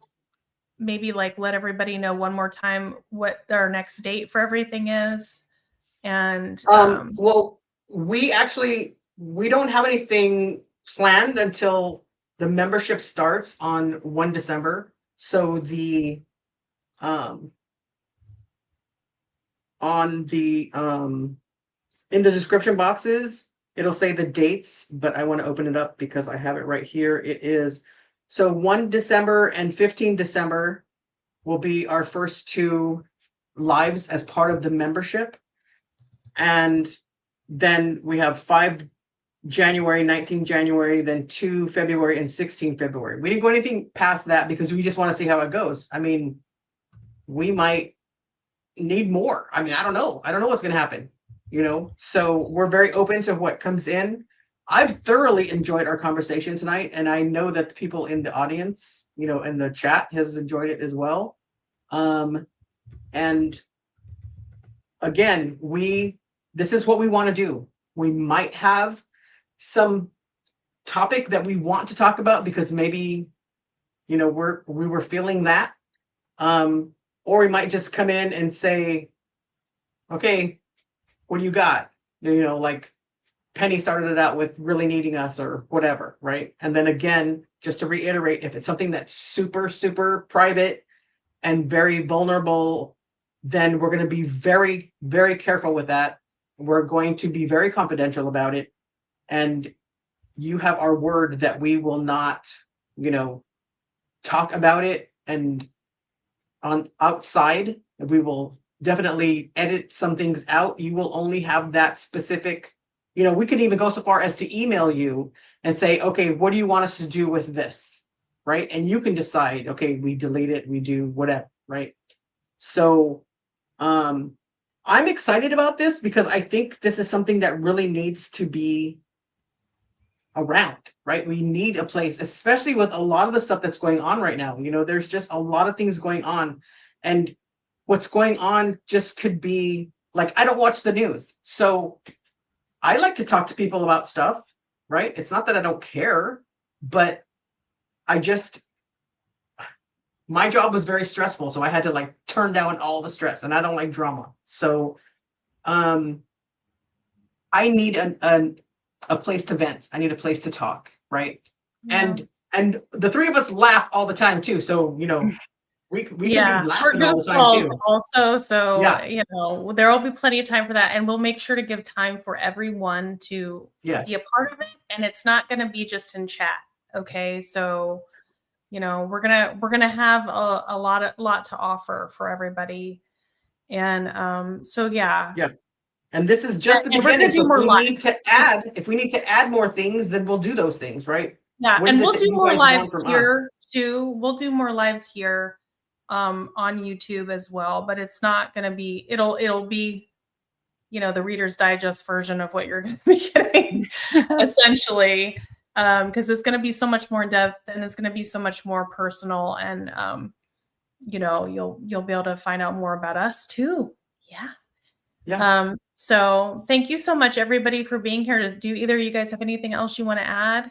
maybe like let everybody know one more time what our next date for everything is? And Well, we don't have anything planned until the membership starts on 1 December. So the on the in the description boxes, it'll say the dates, but I want to open it up because I have it right here. It is so 1 December and 15 December will be our first two lives as part of the membership. And then we have 5 January, 19 January, then 2 February, and 16 February. We didn't go anything past that because we just want to see how it goes. I mean, we might need more. I mean, I don't know. I don't know what's going to happen, So we're very open to what comes in. I've thoroughly enjoyed our conversation tonight, and I know that the people in the audience, in the chat has enjoyed it as well. And again, this is what we want to do. We might have some topic that we want to talk about because maybe, we were feeling that. Or we might just come in and say, okay, what do you got? Like Penny started it out with really needing us or whatever, right? And then again, just to reiterate, if it's something that's super, super private and very vulnerable, then we're going to be very, very careful with that. We're going to be very confidential about it. And you have our word that we will not, talk about it and on outside. We will definitely edit some things out. You will only have that specific, we could even go so far as to email you and say, okay, what do you want us to do with this? Right. And you can decide, okay, we delete it, we do whatever. Right. So I'm excited about this because I think this is something that really needs to be around, right? We need a place, especially with a lot of the stuff that's going on right now. There's just a lot of things going on, and what's going on just could be like, I don't watch the news, so I like to talk to people about stuff, right? It's not that I don't care, but my job was very stressful, so I had to like turn down all the stress, and I don't like drama. So I need a place to vent. I need a place to talk, right? Yeah. And the three of us laugh all the time too. So we can be we're laughing all the time goofballs too. also. So Yeah. there will be plenty of time for that, and we'll make sure to give time for everyone to be a part of it. And it's not going to be just in chat. Okay, so we're gonna have a lot to offer for everybody, and so yeah. And this is just the And we're beginning. gonna do So more if we need to add more things, then we'll do those things, right? Yeah, What and is it we'll that do you more guys want lives from us? here too. We'll do more lives here on YouTube as well, but it's not going to be, it'll be, you know, the Reader's Digest version of what you're going to be getting essentially, because it's going to be so much more in depth and it's going to be so much more personal, and you know, you'll be able to find out more about us too. Yeah. So thank you so much, everybody, for being here. Do either of you guys have anything else you want to add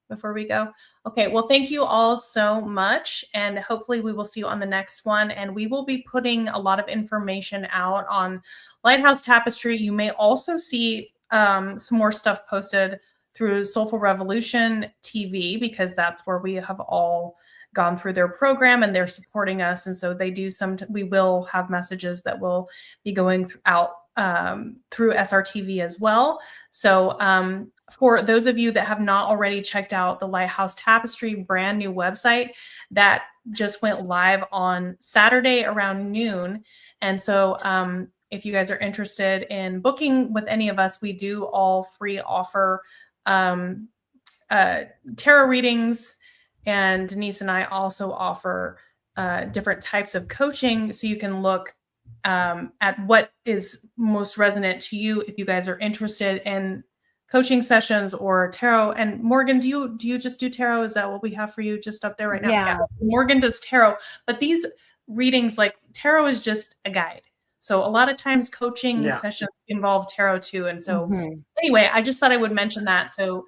before we go? Okay, well, thank you all so much, and hopefully we will see you on the next one. And we will be putting a lot of information out on Lighthouse Tapestry. You may also see some more stuff posted through Soulful Revolution TV, because that's where we have all gone through their program and they're supporting us. And so they do we will have messages that will be going out through SRTV as well. So for those of you that have not already checked out the Lighthouse Tapestry brand new website that just went live on Saturday around noon. And so if you guys are interested in booking with any of us, we do all three offer tarot readings, and Denise and I also offer different types of coaching, so you can look at what is most resonant to you if you guys are interested in coaching sessions or tarot. And Morgan, do you just do tarot? Is that what we have for you just up there right now? Yeah. Morgan does tarot, but these readings, like tarot is just a guide. So a lot of times coaching sessions involve tarot too. And so anyway, I just thought I would mention that. So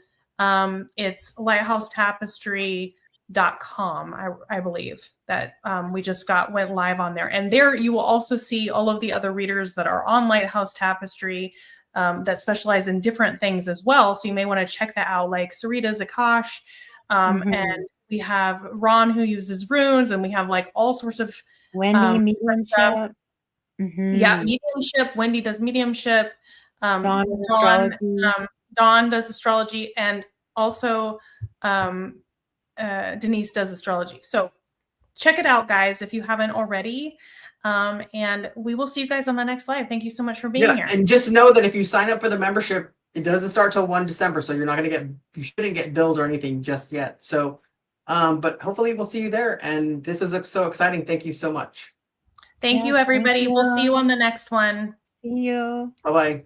it's lighthouse-tapestry.com, I believe, that we just went live on there. And there you will also see all of the other readers that are on Lighthouse Tapestry that specialize in different things as well. So you may want to check that out, like Sarita Zakash. And we have Ron, who uses runes, and we have like all sorts of Wendy, mediumship. Yeah, mediumship. Wendy does mediumship. Dawn does astrology. Dawn does astrology, and also Denise does astrology. So check it out, guys, if you haven't already. And we will see you guys on the next live. Thank you so much for being here. And just know that if you sign up for the membership, it doesn't start till 1 December. So you shouldn't get billed or anything just yet. So, but hopefully we'll see you there. And this is so exciting. Thank you so much. Thank you, everybody. We'll see you on the next one. See you. Bye-bye.